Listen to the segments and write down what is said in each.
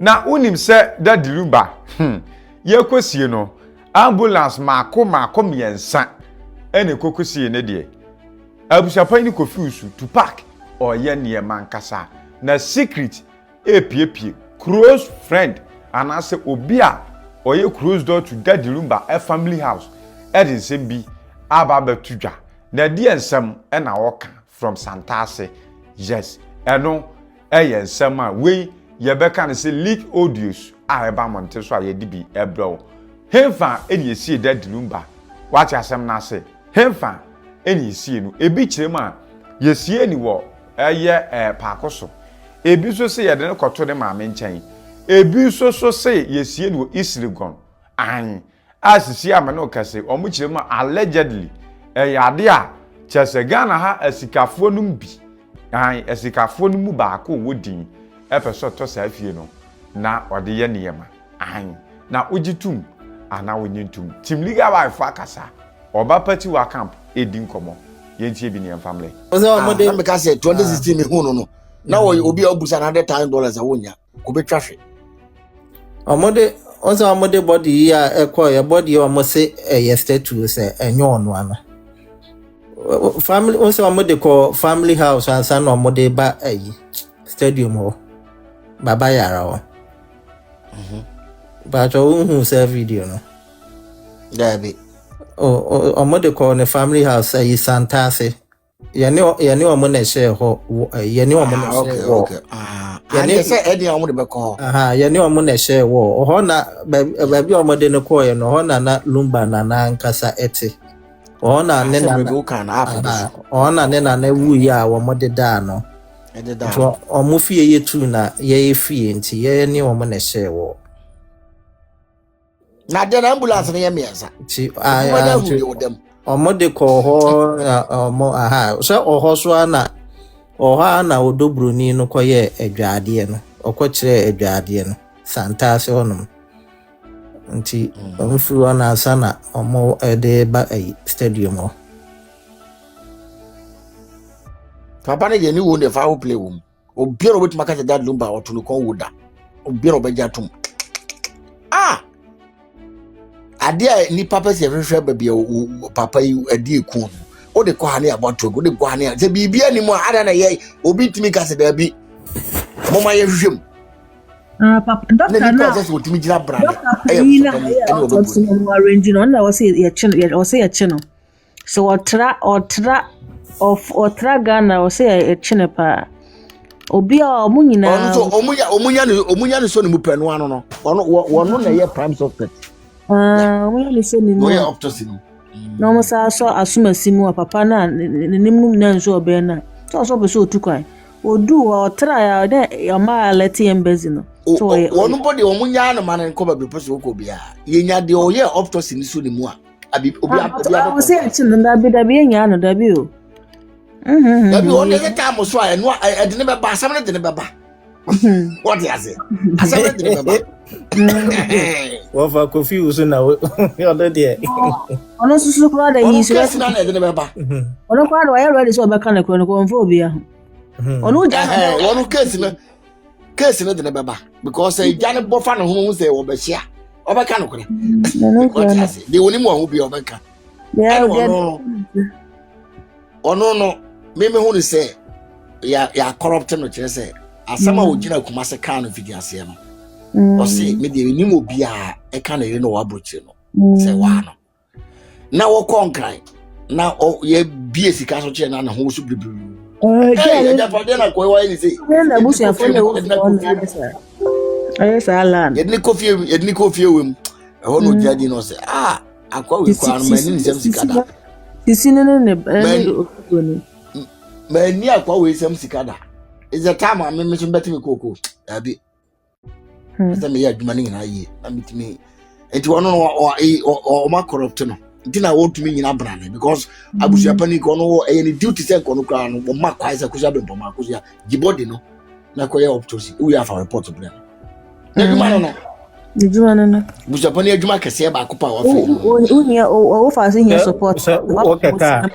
na unim se that Lumba ye kwesie no ambulance mako miensa ene kokosie ne de abusapan ni kofiusu to park or ye niema Nkansah na secret epiepie close friend anase obi a oye close door to that Lumba a family house edin sembi ababa tudwa na di ensem na woka from Santase yes eno ensem a we ye beka ne se leak audios a eba monte so a ye di bi ebro hemfa eni esi that Lumba wachi asem na se hemfa eni esi no ebi kirem a ye sie ni wo eye paakoso ebi so se ye de ne koto de maame nchen ebi so se ye sie ni wo Isligon an asisi amane okase omu kirem allegedly yade a chese Ghana ha asikafo num bi an asikafo num baako wodin epeso to sa afie no na ode ye niema an na ogitum ana wonyintum team legal wife akasa oba party wa camp edin komo yentie bi ne family ozo amode make say 2016 me hu no na obi obusa $100,000 awonya ko betwahwe amode ozo amode body ya ekoye body o mo say yesterday say enyo ono ana family ozo amode ko family house ansa no amode ba stadium ho baba yara o but who say video no Dabi amode ko ne family house Santase yani omo na share ho yani omo na share ho yani say edi omo de be ko yani omo na share ho ho na baby omo de ne ko ye no ho na Lumba na Nkansah ete ho na ne na ho na ne na wu ya omo de da no so omo fie ye tu na ye fie nti ye ni omo na share ho na de ambulance na ye miensa ti omode ko ho omo so oho so na oha na odo Bronii no koye adwaade no okokire adwaade no Santase honum nti omfuru na asana omo de ba stadium ho papa ne ye ni wo ne fa wo play wo obiero betima ka that Lumba otuno kon woda obiero beja tum adia ni papa se hwehwe baby papa yi adi eku o de ko ha ne aboto o de ko ha ne se bibia ni mu ada na ye obi timi ka se da bi moma ye hwehwem papa doctor na se otimi gira brand e no arrange no na wose ye chino so otra Ghana wose ye chino pa obi a omunyina omunya no so ne mu panu ano no wono na ye prime suspect we listen ni no optosi no mo sa so asumasimu papa na nimu na nso obe na so be so tukwan odu o tra ya de ya ma leti embassy no so wonu body omunya no man nko ba be poso ko bia yenya de o ye optosi ni so ni mu a abi obi o se achi no da bi yenya no da bi o da bi o ne ta mo so a no de ne be ba asam ne de ne be ba what you say asam ne de ne be ba Wafa confuse na other there. Ono susu kwa da yin so na na de be ba. Ono kwa da ya ready so be kan ko no mfo bia. Ono ja ono case na de be ba because e jane bofa no ho say wo be hia. Obe kan ko ne. De woni mu ho bia obe kan. Ono no me hu ni say ya corrupt no kire say asama wo gina kuma se kan no fidiase no. O se me de ni mo bia e ka na ye no wabochi no se wa no na wo konkran na ye bia sika so che na ho so bibi ya pade na ko wa ni se na busu afo na wo ayi salan ye ni kofie wem e ho no jadi no se akwa we kwa no mani ni sem sika da sisi ne mani akwa we sem sika da is the time am me so beti me koko abi esa me ya adwuma ni na ye na mitimi enti wono o ma corrupt no nti na wo tumi nyina brane because abusia panic ono e ni duty say kono kra no wo ma kwai say kusia bempo ma kusia gibody no na koye optosi we have a report to blame adwuma no busia panic adwuma kese ba ko pa wa fe unia o fa say support okay ka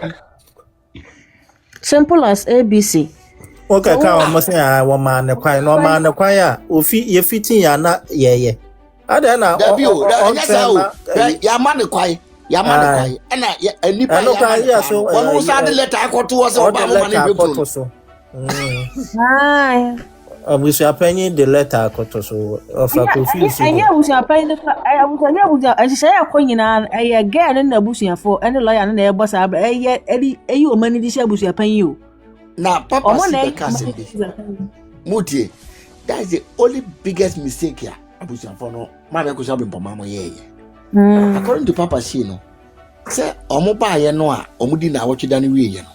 simple as ABC Okay, ka o mo say woman ne kwan no man ne kwan a ofi ye fitin ya na ye ada na o ya man ne kwai ya man ne kwai na enipa ya so wonu sa de letter akoto o se o ba mo man be put so abusia panyi de letter akoto so of confuse anya abusia panyi abusia ahihye akonyina eye girl na abusia fo ene lawyer na e bossa eye o mani di abusia panyi o na papa see the mutie that is the only biggest mistake here abusia fo no ma be ko so be poma mo ye according to papa see no say omo ba ye no a omo di na awotweda no wie ye no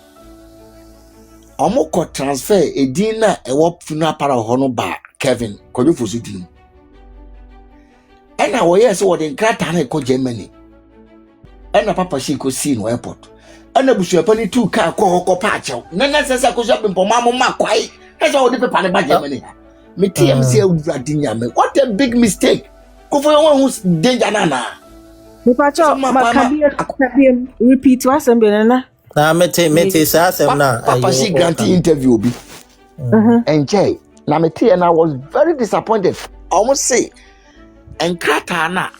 omo ko transfer edin na ewo funeral para ho no ba Kevin Kwadwo fosu din ena wo ye se wo de nkrata na ko Germany ena papa shi ko see no airport ena busuapani 2 car ko pa achew na sesa ko so bempoma mo makwai esa wo de pepa ne ba Germany me TMC awurade nyame what a big mistake ko fo won hu danger na Pacho, makabiem repeat wasembe na. Na mete sa asem na. Papa she granted interview bi. Enjoy. Na mete and I was very disappointed. Almost say enkrata na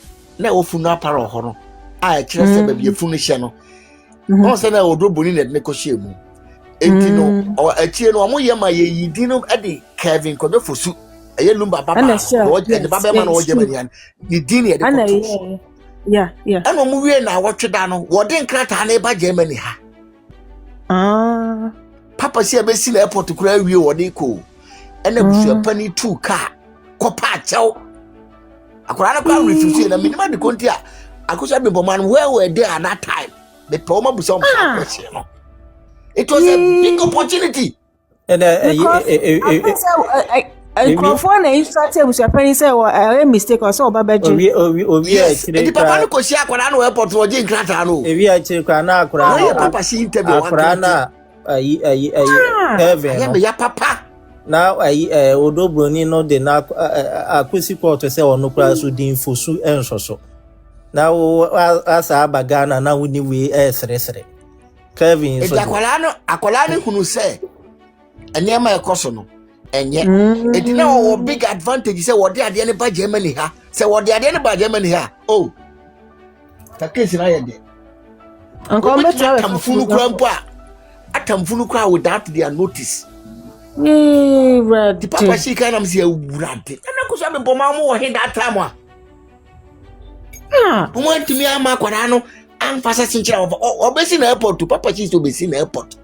ofunu aparo ho no. A kire se ba bi efunu hye no. No say na odroboni na de ko hye mu. Enti no o akire no omo ye ma ye yidi no e Kevin Kwadwo fosu. Eye Lumba papa. O de baba ma no o Germany. Ni din ye de ko. Yeah. Ano mu wie na wotweda no wo de nkrata na ba Germany ha. Papa si abesi na airport kura wie wo de ko. Ena busuapani 2 car ko pa achew. Akora na kwa refuse na minimum de konti a akosa be boman where were they at that time. The poma busa no. It was a big opportunity. And Crawford na instructor busuapani say a mistake or so baba je. Obi the papa no ko si akora na airport wo je nkrata no. Ebi akire kwa na akora na papa si interview akora na Kevin ya papa na odo Bronii no de na akwesi court say ono kura so din fosu ensoso na asa abagana na woni we sere Kevin so akwala no hunu say enema ekoso no enye edina wo big advantage say wo de ade ne ba Germany ha say wo de ade ne ba Germany ha oh ta case na ye de anko meto atamfunu kura mpo a atamfunu kura without their notice red the papa she kind of say awurade na ko so be boma mo wo he that time a want me ama kwara no amfasa chinchira obesi na airport to papa she so obesi na airport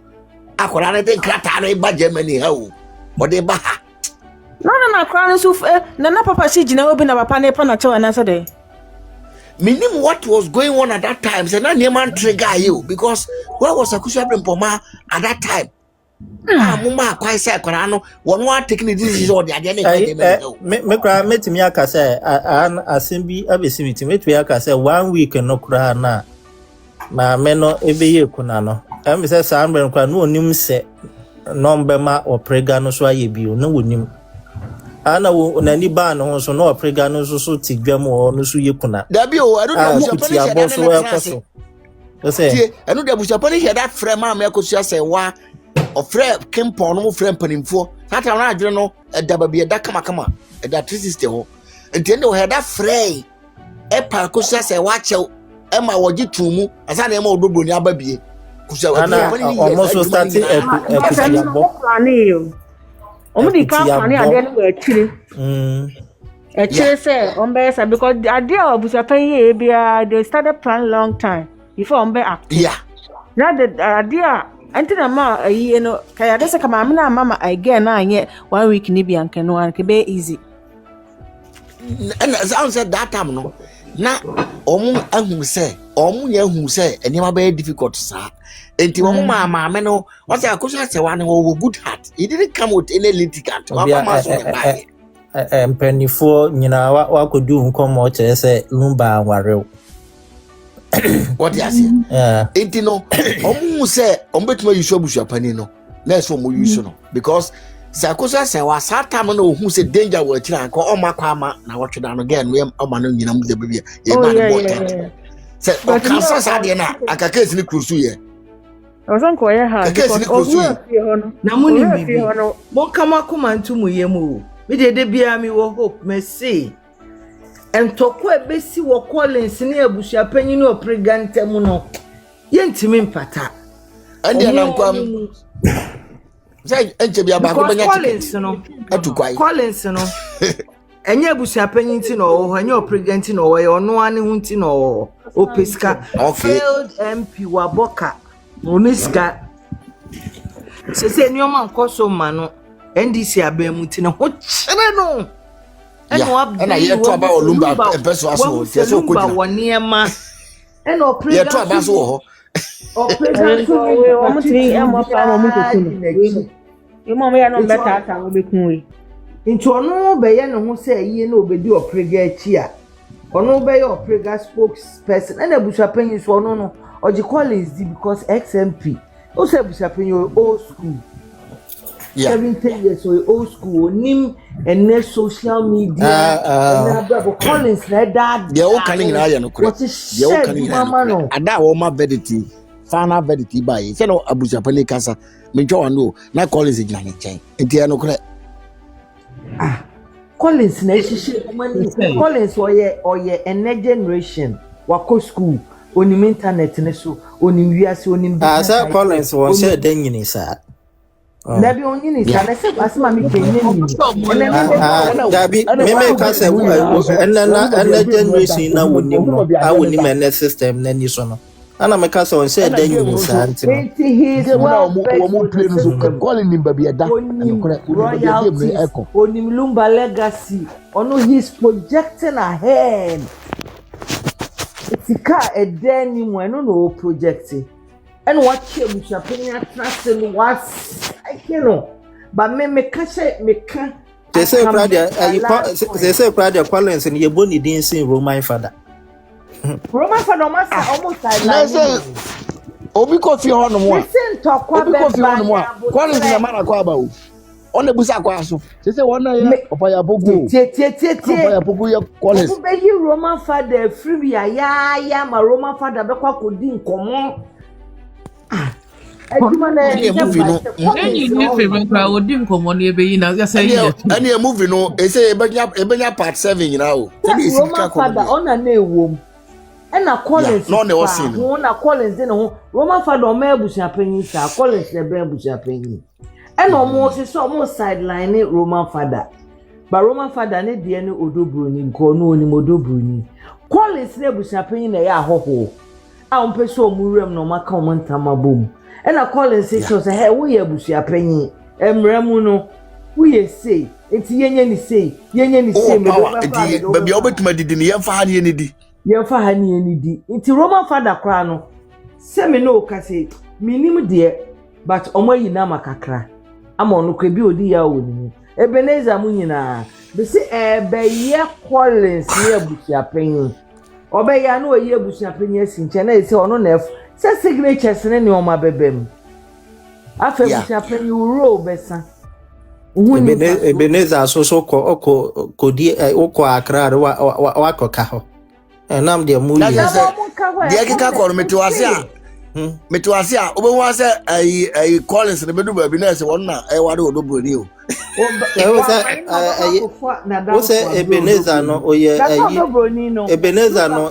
akwara na de krata no ba Germany ha o ode ba ha na kwara so na papa she gina obi na papa na na chewa na so dey minim what was going on at that time say na neman trigger you because where was akusha brempoma at that time mama kwai say kwara no won wa take the decision or the ade na me kra metimi aka say assembly abesi meeting metimi aka say 1 week no kra na me no ebeye kuna no am say sambre kwa no onim se number ma oprega no so aye bio na wonim ana wo nani ba no so no oprega no so tigwam o no so yekuna da bi o adu da bushapani so say anu da bushapani he that frame ma me kosia say wa ofre kempo no mo frame panimfo sata na adwere no da ba bi da kama da 360 ho enti no he that frame e pa kosia say wa chew e ma wogi tumu asa na e ma odoboni ababie kosia wa almost starting Omudi company ade no achire achire say ombe say because the idea of busuapani bia they started plan long time before ombe act now the idea antina ma you know kaya dese kama amina mama again na anye 1 week ni bia nke no an ke be easy and as I said that time no na omu ahum say omu nya ahum say enema be difficult sa enti omu mama me no what say akoso say one wo good heart he didn't come with any litigant mama so buy empenifo nyina wa kodu nkomo che say Lumba anwarew what you say enti no omu say ombetuma yusu busuapani no na so omu yusu no because Sakosa say wa satam no hu say danger wa tira nko o makwama na wotweda no gen we o ma no nyina mu de bia e ma no bota say o kansa sa de na aka case ni krusu ye Osan ko ye ha because owu afie ho no. Na muni bibi. Mo kama kuma ntumu yemu. Me de bia mi wo hope me say. Entoko ebesi wo Collins ne abusua panyin no pregante mu no. Ye ntimi mpata. Ande na nkwam. Say enche bia ba ko banya Collins no. Atukwai. Collins no. Enye abusua panyin ti no ho, enye pregante no ho, ono ane hu ti no o pesika. Failed MP Waboka. Moniska. Se nyoma nkoso ma no. NDC abemuti na ho kire no. Ena ye to aba Lumba epeso aso tie so ko Lumba woni ma. Ena operate. Ye to aba so ho. Operate so we o mo tin e mo pa mo to kun. E mo ya no beta ata wo be kun we. Nti ono be ye ne ho se yi na obedi oprega achi a. Ono be ye oprega spokesperson. Ena busapanyi so ono no. Oji Collins di because XMP. O se busapanyi old school. 17 years old school nim and social media and Collins like that they all coming na ya no kure they all coming na ada wo ma verity final verity by say no abusapani kasa me twa no na Collins gina ne chen enti ya no kure Collins na shishe Collins oye a generation wako school onim internet ne so onim wiase onim say Collins won say den nyini sa Nabi onyini sana se asma mi kenye ni. Gabi me ka se na generation na woni me system na ni so no. Ana me ka se on say dan nyini sa anti no. Wo play no so calling him baby da. Onim Lumba legacy. Ono he's projecting ahead. It's a then ni mo no projecting. And what you shaping trust was I cannot but me can they say Kwadwo Collins and you boni din sin Roman Fada must almost like obi coffee on no one listen to Kwadwo Collins na mana kwa ba o on the busa kwa so say one na ya bogu ya bogu ya Collins be yi Roman Fada free ya ma Roman Fada be kwa kodi nkomo any movie no any movie no e say ebenya part 7 now Roman Fada ona na ewom na Collins no na osin no na Collins de no Roman Fada o ma abusia panyin sa Collins na be abusia panyin na omo se so omo sideline Roman Fada ba Roman Fada ne de ne odobroni nko no oni odobroni Collins na abusia panyin na ya ahoho a on peso omuwrem no maka o ntama bom na Collins say so say hey we abusia panyin emremu no we say enti yenye ni say me baby obetuma didi ne yemfa ha ne di enti Roman Fada kra no se me no ka say minim de but omoyi na makakra ama ono kwa bi odi ya woni Ebenezer mu nyina be say be ye Collins ne abusia panyin obe ya no ye abusia panyin asinche na say ono na se signatures ne o ma bebem afa abusia panyin uro besa Ebenezer so ko di oko akra wa koka ho enam de mu yi de kika ko metwase a obe wa se ai Collins ne bedu ba bi na se won na wade odobroni o o se Ebenezer no oye Ebenezer no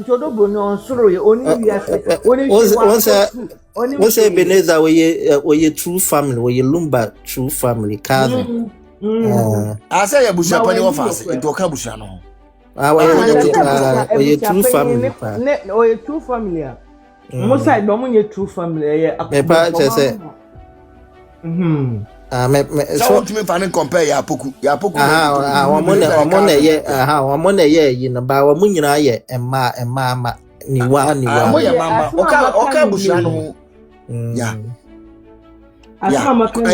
odobroni on soro ye oni wiase o se Ebenezer oye true family oye Lumba true family cousin asa ya busia pani wa fase into ka busia no oye true family oye true family mo side do mo ye true family ye pa chese so want me fan compare ya poku wamone ye yi na ba wamu nyina ye emma niwa mo ye mama oka busia no ya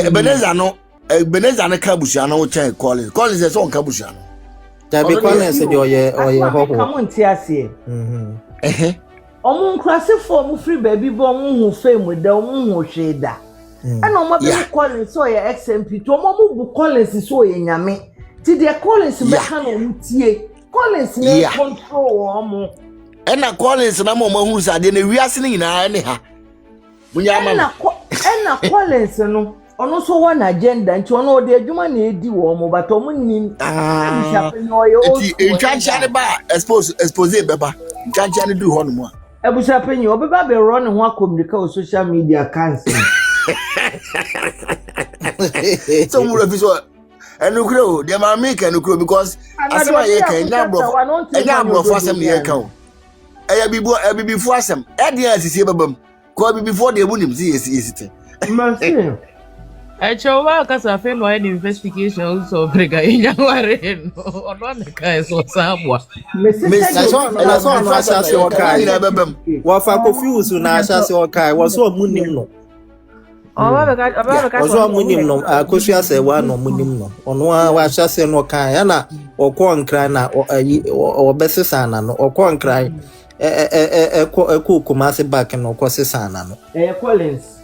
Ebenezer no ka busia no chen Collins say on ka busia no Dabi Collins de oye hoho come nti ase omo nkrasefo mo free baby bo mo hu fame da mo hu hweda ana omo be Collins so ye XMP to omo bu Collins so ye nyame ti de Collins be ka no mutie Collins ne control omo ena Collins na mo hu sa de na wiase ni nyina ne ha Munyama. Ena Collins no. Ono so one agenda nti ono de adwuma na edi wo mo but omo nim Nkansah expose beba Nkansah do ho no mo Abusha penyi obeba be run ho akomrika o social media cancer so mo refi so enukro de ma make enukro because asema ye kan enya abrofo asem ye kan eya bibifo asem e de asisi bebam ko bibifo de ebunim si yesite Merci. Echowa kasa fe no any investigation so brega inyaware no ono meka so sabwa. Na so no asase okai bebam. Wa fa confuse na asase okai wo so munim no. Oba Ozo munim no akosu ase wa no munim no. Ono wa asase no okai ya na okọ nkra na obesesa na no okọ nkra ko kumase back no okọ sesa na no. Collins.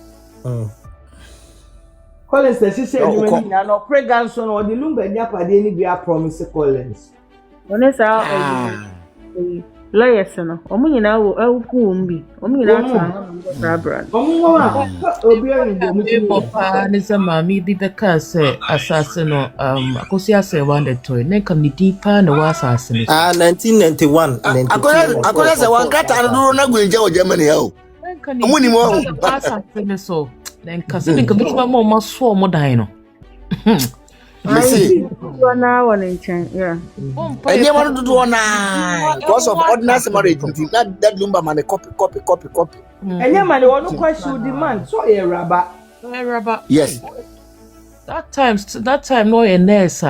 Collins she say you na no pregan so no the Lumba nya pade ni bia promise Collins. Onesa lawyers no. Omo nyina wo awuku ombi. Omo nyina ta brand. Omo wa obi ani mo pa ni se mami bi beka se asase no akosi ase wande toy ne kam ni deeper na wa asase ni. 1991 akoya se wan kata no na gwenje o Germany ha o. Omo ni mo asase ni so. Nkansah ni kabituma mo maso mo dan no. Missy. Wana nchan, yeah. Enye man do na because of ordinary marriage that Lumba man copy. Enye man wonu question demand so e raba. Yes. That time no a nurse.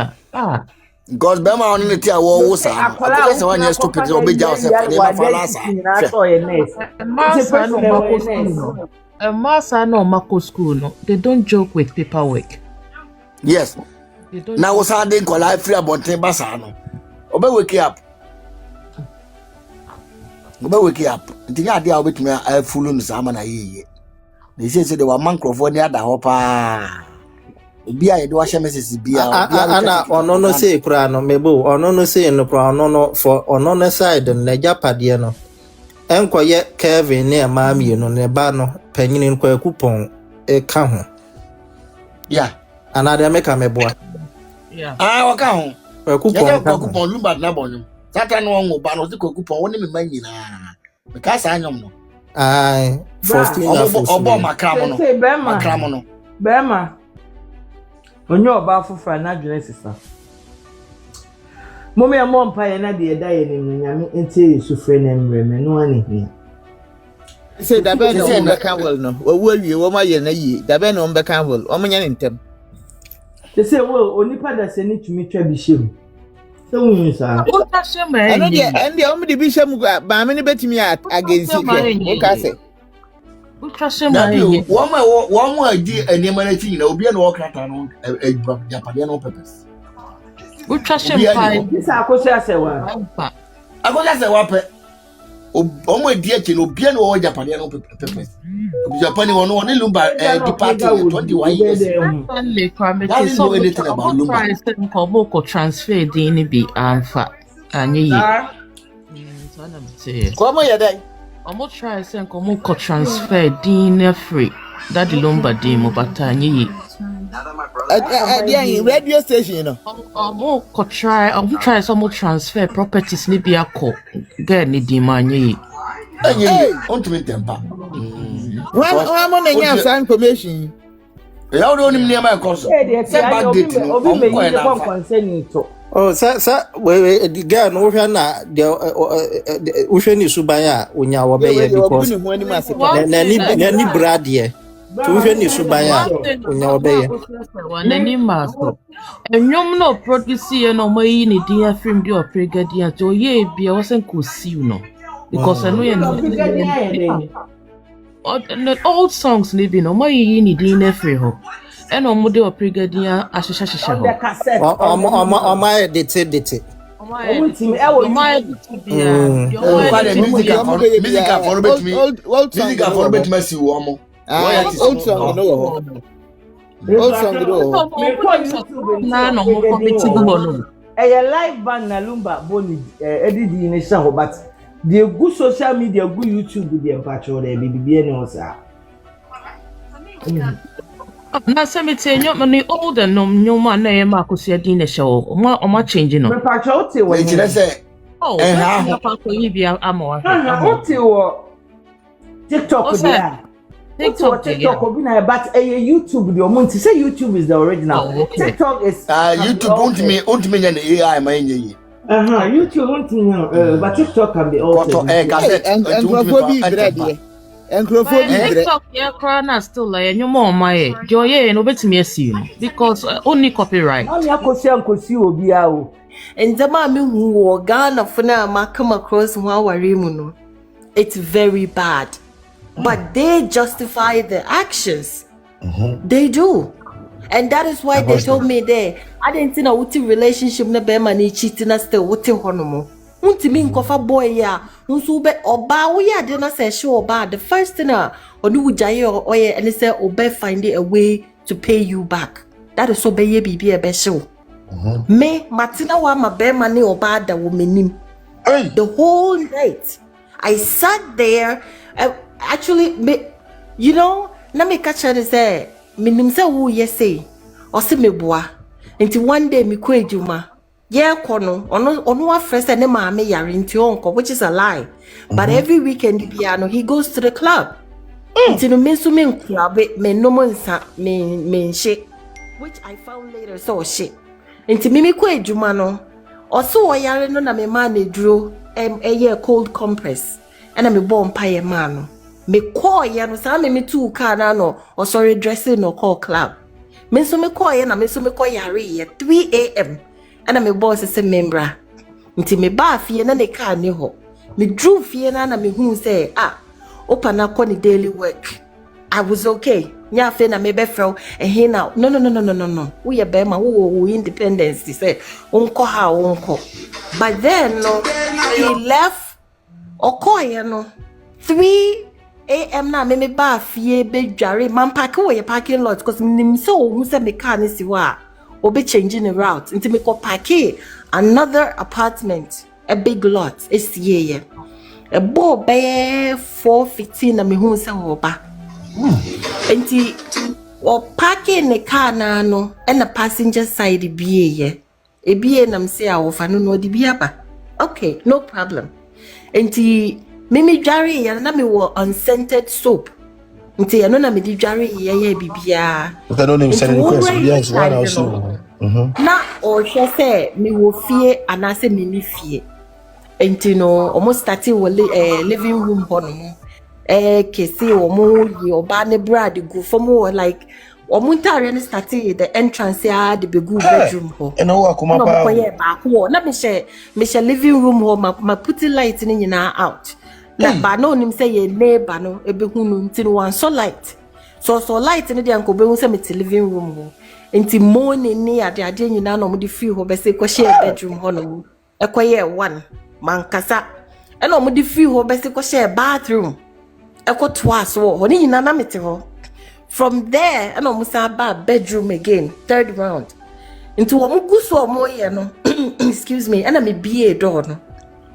Because Bema on the tia wo sa. Because one year stupid obeja o se fe na falasa. So e nurse. Masa no mako school no. They don't joke with paperwork. Yes. Now was I didn't call I free about Basano. Obe wake up. The idea with me I full on Samana ye. They say they were microphone near the hopper. Bia do washe message bia. Ana onono say kura no mebo onono say no kura onono for onono side na japade no. Enkoye Kevin ne maami no ne ba no panyini nko coupon e ka ho. Yeah. Another make a meboa. Yeah. Waka ho. Coupon Lumba na bonum. Tata no ngo ba no se coupon woni me man nyina. Me ka sa anyom no. Ai 14 obo makramo no. Bema. Onye oba afofra na dwene sisa. Momme mo mpa ye na de da ye ni nyame enti sufre na mreme no ani hia. Say da be no be canwell no. Wo awie wo ma ye na yi. Da be no be canwell. O nya ntem. They say wo onipa da se ni tumi twa bi shem. Se won sa. O ta shema e. Eno de ende o me de bi shem ba me ne betimi agensi fe. O ka se. O ta shema e. Wo mo adi enema na ti na obi na wo krata no japade no purpose. O ta shema e. Isa akosi asewa. Akosi asewa pe. Omo adi achi no obi na wo japade no purpose. Japan no one Lumba departed 21 years. That's so anything about Lumba. Ko transfer din bi anfa anyi yi. Komo ye dai. Omo try say ko transfer din free. That the Lumba din mo batanyi yi. Radio station no. Omo try some transfer properties ni bi akọ. Get ni din manyi yi. Hey, on to meet them pa. One more than your information. Ya do nim niam e koso. Say back date no. Obi me yi dey concern to. Oh, sir, we the girl no hwa na de hwa ni suban a onya wo be ye because na ni brade to hwa ni suban a onya wo be ye. Na ni maso. Enyom no produce ye no mayi ni dia film di opregadi a to ye bia wo sen ko siu no. Because I know you old songs living no more you need in free ho. And on mode of Brigadia Ashisha ho. My edit. Live band na Lumba Bronii edidi ni sha ho but the good social media good YouTube the patch or the bibi any osa Na se me te nyom ni older nyom na e ma kosia din na show. Oma change no. Me pa cho te we. Ejire say Oh, ha pa ko yi bia amwa. Ha te wo TikTok dia. TikTok obi na but YouTube the omunti say YouTube is the original. Oh, okay. TikTok is YouTube won't me an AI my nyi. YouTube won't but TikTok can be also. TikTok yeah crana still like nyom o my joy no betimi asi no because only copyright. Only akosi obi a o. And the man who Ghana for now ma come across no. It's very bad. But they justify the actions. They do. And that is why they told me there. I didn't think a wuti relationship na be man cheating na still wuti honomo. Unti mi nkofa boy ya. Unsu be oba we ya dey na say show oba. The first thing onu wujaye oye and say oba find a way to pay you back. That is so be ye bibi e be show. Me Martina wa ma be man oba da wo menim. The whole night I sat there. Actually, you know, na me catch her say, minim say wo yesi, or se me boa. Until one day me kwe juma. Yeah, kono, ono wa fresh and ma me yari into uncle, which is a lie. But every weekend piano he goes to the club. Until no me so me club me no monsa me shit, which I found later so shit. Until me kwe juma no, also yari no na me man drew a year cold compress, and I'm a bomb pie man. Me call ya no sa me too car na no or sorry dressing no call club. Me so me call ya na me so me call ya 3 a.m. and me boss say membra. Nti me ba fie na ne car ni ho. Me drew fie na me hu say open na call the daily work. I was okay. Nya fe na me be frau he now. No. We ya be ma wo independence say unko ha unko. But then no he left or call ya no 3 a.m. na me ba fie be dware man park wo ye parking lot because nim so who say me car ni si wa obi changing the route until me go park another apartment a big lot is ye a bo be 4:15 na me hu say wo ba until o parking the car na no and the passenger side biye e biye nam say a wo fa no di biya ba okay no problem until Mimi dware ya na me wo unscented soap. Nti ya no na me di dware ya bibia. Okay, no name send request. Yes, one also. Na o hwe say me wo fie anase me ni fie. Nti no almost starting wo living room ho no. Kesi wo mo yi oba ne brad go from wo like omuntare ne starting the entrance ya the begu bedroom ho. E no akoma pa. Na me she living room ho ma put light ni nyina out. Like ba no nim say ye neighbor no ebehunu nti no wan so light light ni dia nko behun say me living room ho nti morning ni ade nyina no mo di free ho be say ko share bedroom ho no ekoye one mankasa e no mo di free ho be say ko share bathroom twice ho ni nyina na mete ho from there e no mo say ba bedroom again third round nti wo mo guso mo ye no excuse me and me be a door no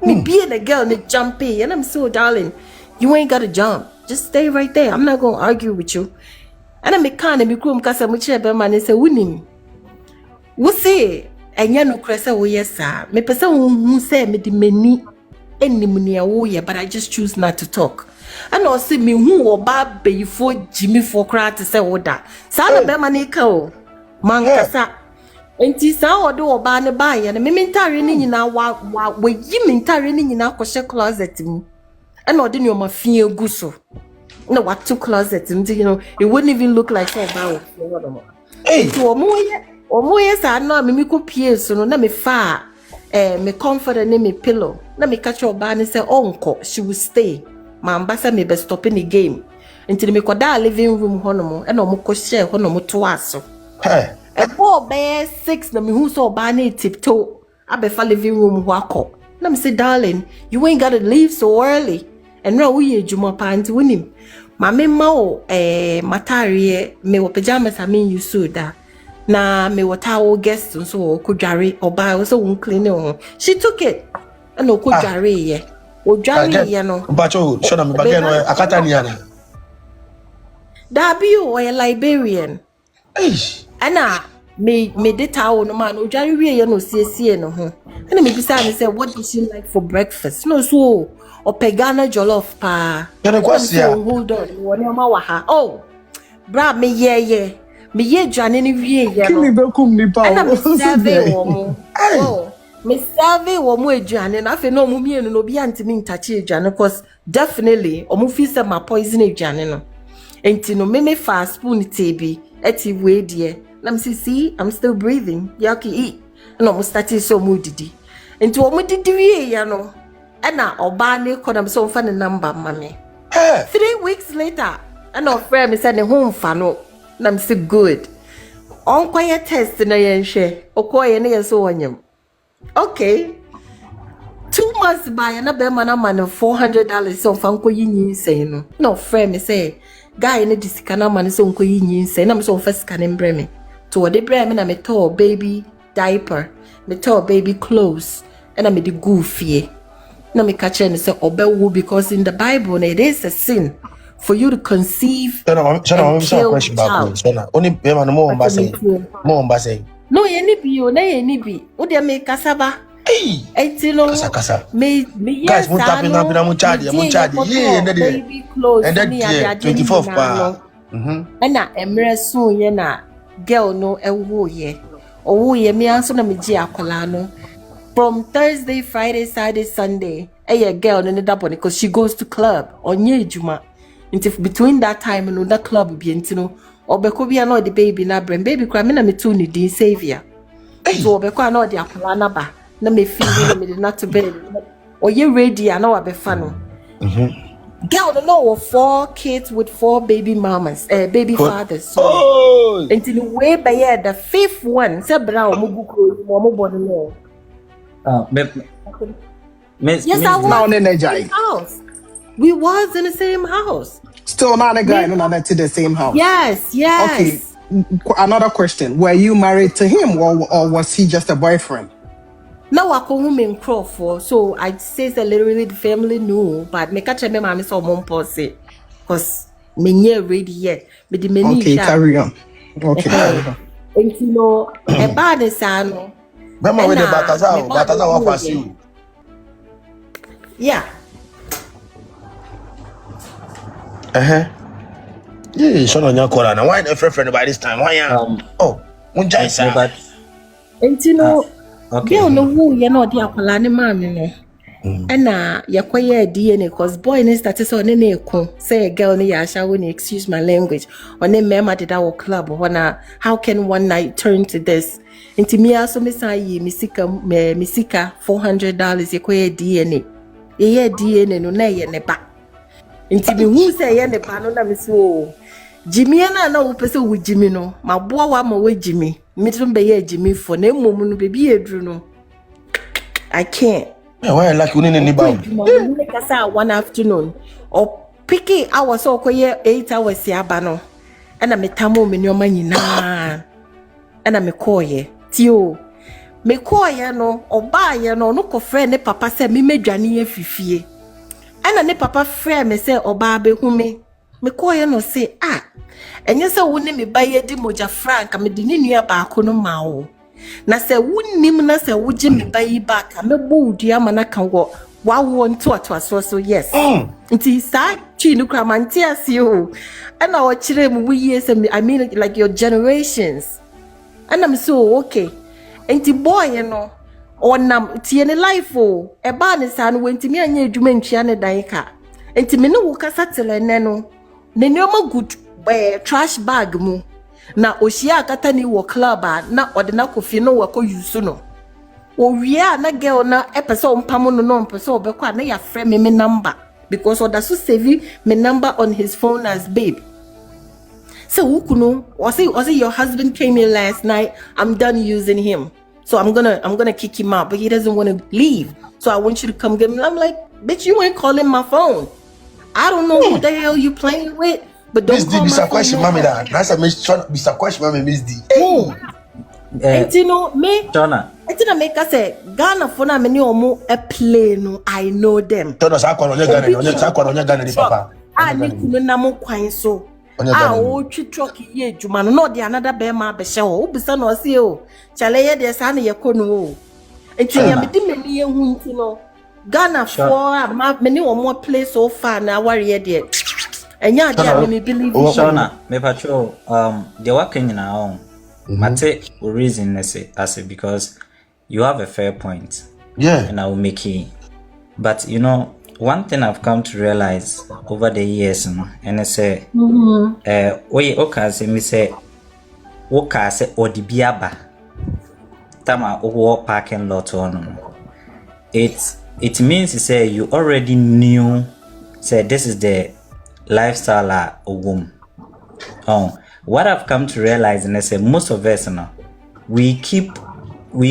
me being a girl and jumpy and I'm so darling, you ain't gotta jump. Just stay right there. I'm not gonna argue with you. And I'm a kind of me groom cause I'm a chair man and say winning. We say and ya no cressa wo yes sir. Me person who say me the many any money a but I just choose not to talk. And I say me who or bad before Jimmy for cry to say what that. Sana be man ko man kasa. Enti sa odo oba ne ba ye na me mentare ni nyina wa yi mentare ni nyina kwhye closet mu e na ode ne o ma fie gu so na what to closet mu you know it wouldn't even look like so ba wo enti omo ye sa na me ko pie so no na me fa me comforter ne me pillow na me catch oba ne say onko she will stay ma ambasa me be stopping the game enti me ko da living room hono mo e na omo ko share hono mo to aso a boy bear 6 na me who so bani tiptoe abefa living room wako na me say darling you ain't gotta leave so early and now we juma panti winim ma me ma o matare me wo pajamas I mean you so da na me watawo guest so ko dware oba so won clean o she took it and o ko dware ye o dware ye no bacho show na me bagay no akata ni ana Dabi or a Liberian. Anna me data no man, no Jerry, no CC no home. And me beside say, what does she like for breakfast? No, so or pegana jollof pa. Hold on, oh, bra me yeah. Me ye Johnny ye ya. Kimi bekum ni pa. Ana me serve wo. Oh, me serve wo mo aduane na afi no mo mienu no bi antimi ntachi aduane cause definitely omo fi say my poison aduane no. Enti no me fast spoon tebi eti we die. Na me see I'm still breathing. Yaki eat. No mo start so mo didi. Enti omo didi wie ya no. Ana oba ne kodam so fa ne number mame. 3 weeks later, ana friend me say ne ho mfa no. I'm so good. On quiet test na yen share. Okoye na yeso wanyam. Okay. 2 months by na be man $400 so fanko yinyi say no. No friend me say guy na disika na man so nko yinyi say na me so first can embre me. To the bre me na me to baby diaper, me to baby clothes, and I me the goofy. Na me catch and say obewu because in the Bible it is a sin for you to conceive and kill a child. Only more say. No, any be. What do you make cassava? Hey, kasa. Me guys, won't tap in baby clothes and then 24 pa. And na emre soon ye na girl no ewo ye. Owo ye me anso na me ji akola no. From Thursday, Friday, Saturday, Sunday, a girl no that one because she goes to club onye juma. Between that time and that club be intino obeko bi na the baby na brain baby cry me na me too ni din savior so obeko na the akola na ba na me feel me not to bed or you ready na wa be fa no girl no 4 kids with 4 baby mamas baby fathers so until way by the 5th one say bra o mo buko mo born no yes I was in the house. We was in the same house. Still not a guy, not to the same house. Yes. Okay. Another question: were you married to him, or was he just a boyfriend? No, I call him in Crawford. So I say that literally the family knew, but me catch me mommy so mom pose, cause me near ready yet. But the many okay, carry on. Okay. And you know, a bad sano. Mama with the bataza wa pass you. Yeah. Yeah, son on your corner. Now, why not friend by this time? Why unjai sa. And you know, girl no who you know the akwala ne man no. And yakoye DNA cause boy ne started so ne ko say girl ne ya sha when excuse my language. When ne mema did our club when how can one night turn to this? Into me also me say misika $400 yakoye DNA. Ye DNA no na ye ne ba. Inti me hu say ye ne ba no na me so Jimmy na wo pese wo Jimmy no ma boa wa ma wo Jimmy me tun be ye Jimmy for na mom no baby edru no I can't. Yeah, why like you need ba me kasa one afternoon or picky hours so koye 8 hours ya ba no na me tamo me nyoma nyina na me koye tio me koye no oba ye no no ko friend ne papa say me medwane ye fifie. Ana ne papa frɛ me sɛ oba be hu me koye no say enye sɛ wo ne me ba ye di moja frank me di ne nua ba ko no ma wo na sɛ wonnim na sɛ wo gye me ba yi back me bo udua ma na kan wo wa wo nto so yes nti sa chi no kra man ti ase o ana wo kire mu wo yie sɛ I mean like your generations and I'm so okay nti boy no onam tie ne life o e ba ne sa no wentimi anya adwuma ntwia ne dan ka enti me ne wo kasa tele ne no ne nyoma good trash bag mu na ohia akata ni wo club na ode na kofi no wako use no o wia na girl na epese o mpam no no mpese obekwa na ya frɛ me number because oda so save me number on his phone as babe. So ukuno was it your husband came here last night, I'm done using him. So I'm gonna kick him out, but he doesn't want to leave. So I want you to come get me. I'm like, bitch, you ain't calling my phone. I don't know who the hell you playing with, but don't call my phone. Mommy, that's a Miss question, Mommy, Miss D. And you know me, Jonah. I didn't make us say Ghana for na many omo a plane. I know them. Jonah, Ghana, Ghana, Papa. I need to know kwan so. o twi truck ye juma no de another be ma be hye o bisa no se o chale ye de sa na ye kono o enti ya me di meni ye hu nti no Ghana for ma meni o more play so far na aware ye de enya de a me believe Shona me patrol the working na on mate reason as because you have a fair point. Yeah. And I will make it. But you know, one thing I've come to realize over the years, and I say, me say, Odibiaba, Tama Owo parking lot on. It means to say you already knew, say this is the lifestyle of woman. What I've come to realize, and I say most of us, we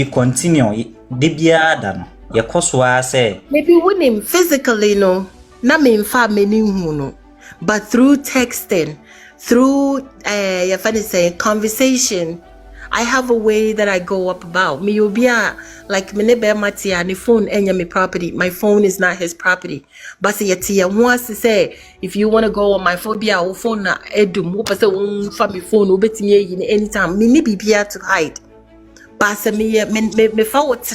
continue. Maybe winning physically, no, not mean family, no, but through texting, through conversation, I have a way that I go up about. Me, you'll be like Menebe Matia and the phone and my property. My phone is not his property. But say wants to say, if you want to go on my phobia or phone na edum, who pass a family phone, ubet me anytime. Me be here to hide. But say me forward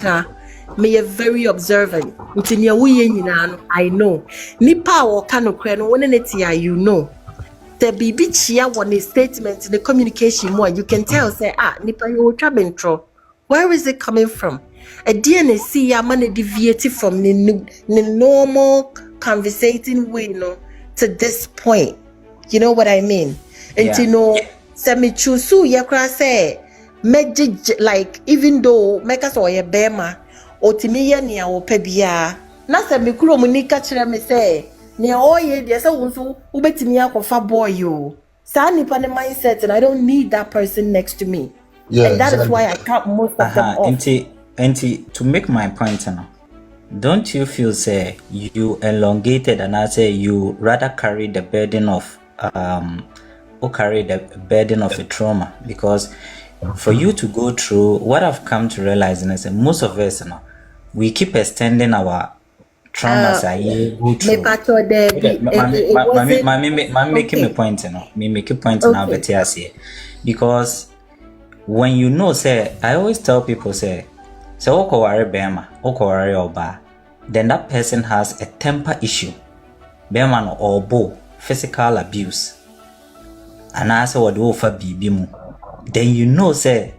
me very observant. I know. Nipa or kano kreno when you know. The BB chia one a statement in the communication more. You can tell say nipa you trabentro. Where is it coming from? A DNA see ya man deviated from the normal conversating way, to this point. You know what I mean? And you know, semi chusu yakra say like even though make us or bema otimiya ni a opebia na se me kuro mu ni ka kire me say ne oye de se wonso ubetimi akofa boy yo sa nipa ne mindset, and I don't need that person next to me. And that is why I cut most of them off. And to make my point now, don't you feel say you elongated and I say you rather carry the burden of a trauma? Because for you to go through what I've come to realize is most of us we keep extending our traumas. Making a point, me make a point now, but here because when you know, say, I always tell people, say oko ware bema, oko ware oba, then that person has a temper issue, bema or bo, physical abuse, and I say what do for bibimu. Then you know, say,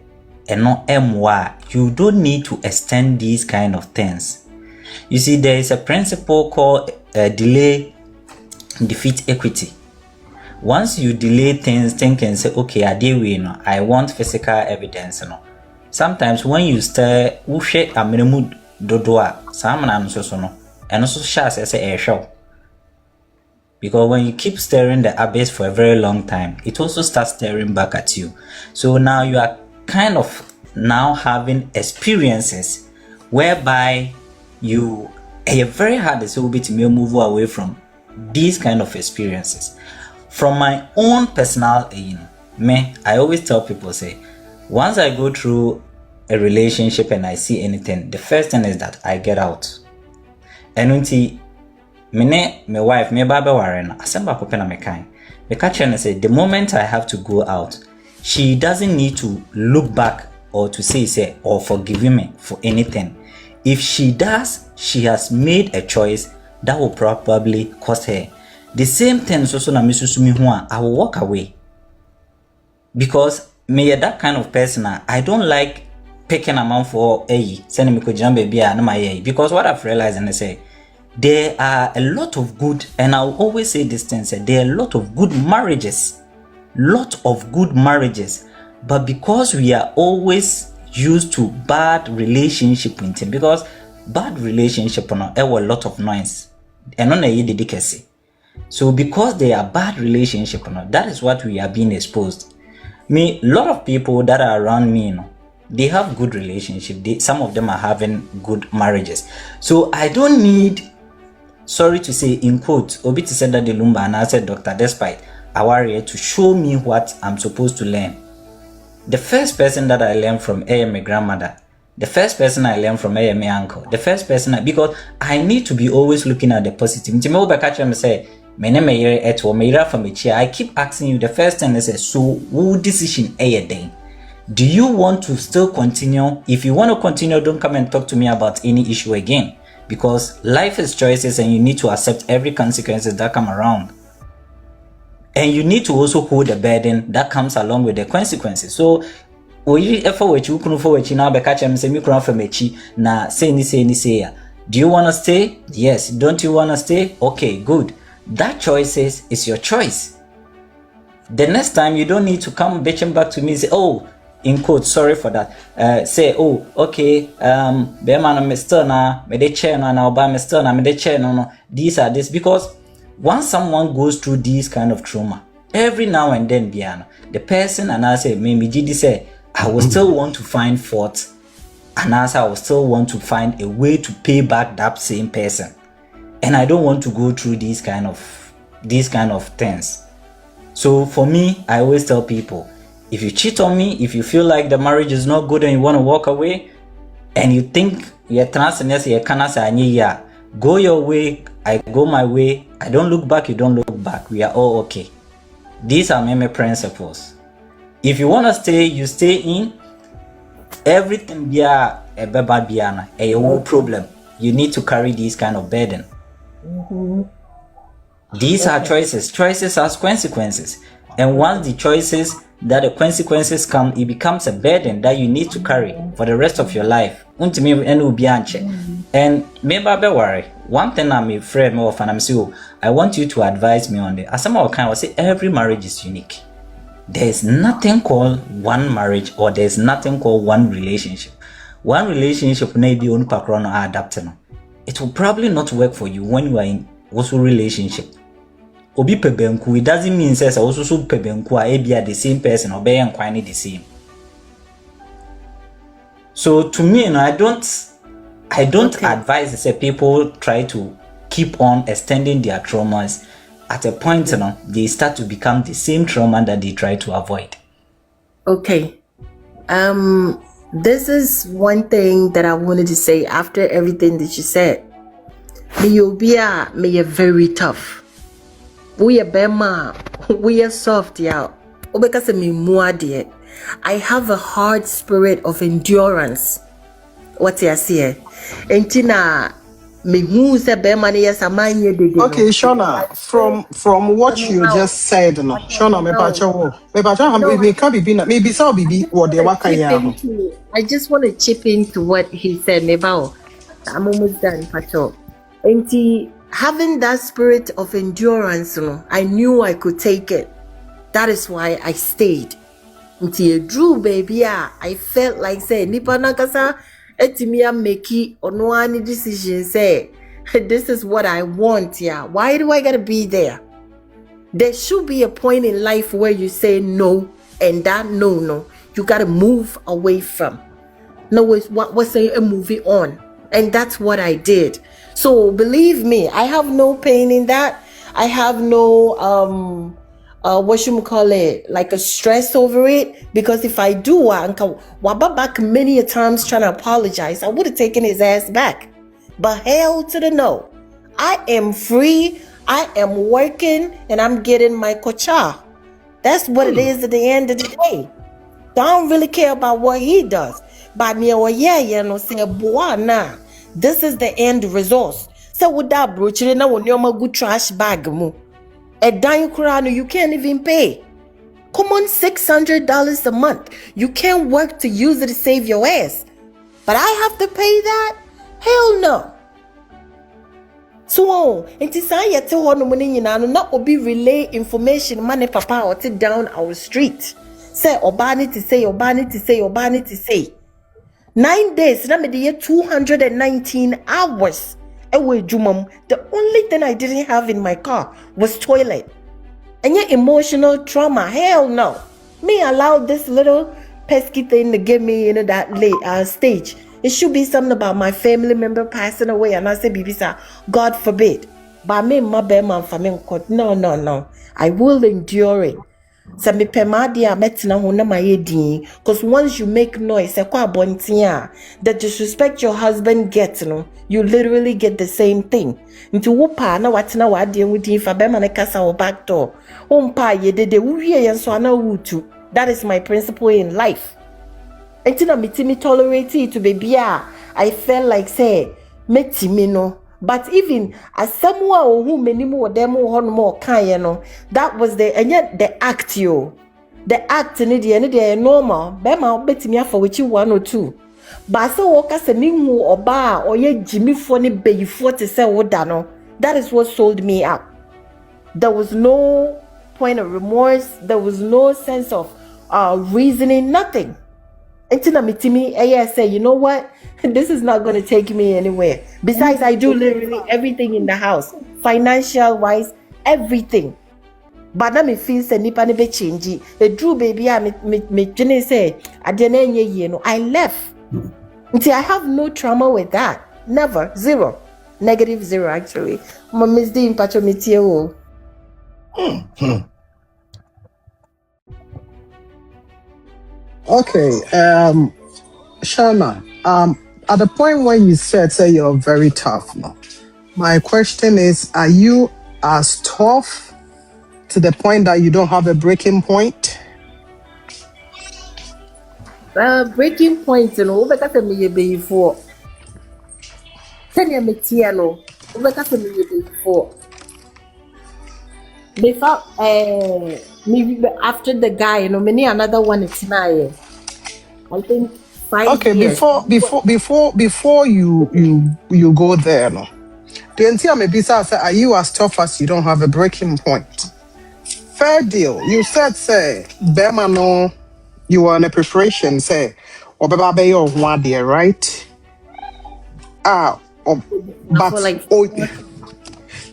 and not MY, you don't need to extend these kind of things. You see, there is a principle called delay defeat equity. Once you delay things, think and say, okay, I want physical evidence. Sometimes when you stare, ushe amenu dodoa, samana no, and also shas as a show. Because when you keep staring the abyss for a very long time, it also starts staring back at you. So now you are kind of now having experiences whereby you are very hard to move away from these kind of experiences. From my own personal I always tell people, say, once I go through a relationship and I see anything, the first thing is that I get out. And until my wife, me baba warren, asemba kopena me kind. Me catch and say, the moment I have to go out, she doesn't need to look back or to say or forgive me for anything. If she does, she has made a choice that will probably cost her. The same thing so na misusumi ho I will walk away. Because me that kind of person, I don't like picking amount for send me ko jambe bia na my because what I've realized and I say there are a lot of good, and I'll always say this thing, there are a lot of good marriages. But because we are always used to bad relationship with him, because bad relationship a lot of noise and on a dedicacy. So because they are bad relationship, that is what we are being exposed. A lot of people that are around me, they have good relationship. Some of them are having good marriages. So I don't need, sorry to say in quote, Obi to say that the Lumba and I said Dr. Despite Awarie to show me what I'm supposed to learn. The first person that I learned from my grandmother, the first person I learned from my uncle, the first person because I need to be always looking at the positive. Say, me ne me yere eto me yere from echi. I keep asking you the first time. I say, so what decision day? Do you want to still continue? If you want to continue, don't come and talk to me about any issue again, because life is choices and you need to accept every consequences that come around. And you need to also hold the burden that comes along with the consequences. So, do you want to stay? Yes. Don't you want to stay? Okay, good. That choice is your choice. The next time you don't need to come bitching back to me and say, oh, in quote, sorry for that. Say, oh, okay, Beman Mr. Na, me de chair na oba Mr. Na, me de chair no. These are this, because once someone goes through this kind of trauma, every now and then, Biano, the person and I say, maybe Gidi say, I will still want to find fault, and as I will still want to find a way to pay back that same person, and I don't want to go through these kind of things. So for me, I always tell people, if you cheat on me, if you feel like the marriage is not good and you want to walk away, and you think you're go your way, I go my way, I don't look back, you don't look back, we are all okay. These are my principles. If you want to stay, you stay in. Everything be a bad biana, a whole problem. You need to carry this kind of burden. These are choices. Choices has consequences. And once the choices that the consequences come, it becomes a burden that you need to carry for the rest of your life. And maybe worry. One thing I'm afraid of, and I'm saying, I want you to advise me on this. As someone can say, every marriage is unique. There's nothing called one marriage, or there's nothing called one relationship. One relationship may be on background or adapting. It will probably not work for you when you are in also relationship. Obi pebenku, it doesn't mean says also so pebenku are the same person or be quite the same. So to me, I don't advise that people try to keep on extending their traumas. At a point, they start to become the same trauma that they try to avoid. Okay. This is one thing that I wanted to say after everything that you said. Me are very tough. We are bema, we are soft, yeah. Because me muadie. I have a hard spirit of endurance. What you say? Entina me who say bema ni yes amanye de. Okay, Shona, from what you just said, no. Shona, me can be maybe so be what they waka ya. I just want to chip into what he said. Mebao, I'm almost done, Pacho. Enti having that spirit of endurance, I knew I could take it. That is why I stayed. Enti drew baby, I felt like say nipa Nkansah etimia meki ono any decision say this is what I want, yeah. Why do I gotta be there? There should be a point in life where you say no, and that no, you gotta move away from. No, it's what's a moving on, and that's what I did. So believe me, I have no pain in that. I have no what you call it, like a stress over it, because if I do, Waba back many a times trying to apologize, I would have taken his ass back. But hell to the no. I am free, I am working, and I'm getting my kocha. That's what it is at the end of the day. I don't really care about what he does. But me, say, boy, nah, this is the end result. So with that brooch, you know, when you're a good trash bag, a dime crown, you can't even pay. Come on, $600 a month. You can't work to use it to save your ass. But I have to pay that? Hell no. So, it's say to one money not be relay information money papa or sit down our street. Say obani to say. 9 days, na me the 219 hours. The only thing I didn't have in my car was toilet. And your emotional trauma, hell no. Me allow this little pesky thing to get me into that late stage. It should be something about my family member passing away, and I say, Bibisa, God forbid. But me, my bear man, no. I will endure it. So me pemadia metina ho na mayedin. Because once you make noise, the disrespect your husband gets, you literally get the same thing. Into whopa na watina wadi wudi fa bema ne kasa o back door. Umpa ye de uwie yen so ana wutu. That is my principle in life. Until me tolerate it to baby, I felt like say metimi no. But even as someone who many more demo on more kind, that was the act the act in the normal. Bema bet me for which you 1 or 2. But so walk se nimu or bar or ye Jimmy funny bay 40 say what dano. That is what sold me up. There was no point of remorse. There was no sense of reasoning. Nothing. Until I say, you know what? This is not going to take me anywhere. Besides, I do literally everything in the house, financial wise, everything. But now me feel say nipa ne be change. The drew baby me jene say I left. Until I have no trauma with that. Never. Zero. Negative 0 actually. My Miss D Pacho Mitio. Okay, Shana, at the point when you said say you're very tough now, my question is, are you as tough to the point that you don't have a breaking point? Breaking point, because me before. Tell you me tiano, because me before. Before maybe after the guy, many another one it's now. I think 5 years. Before you go there, no. The entire maybe say, are you as tough as you don't have a breaking point? Fair deal. You said say Bema no, you were in a preparation, say Obeba be your one there, right? But like,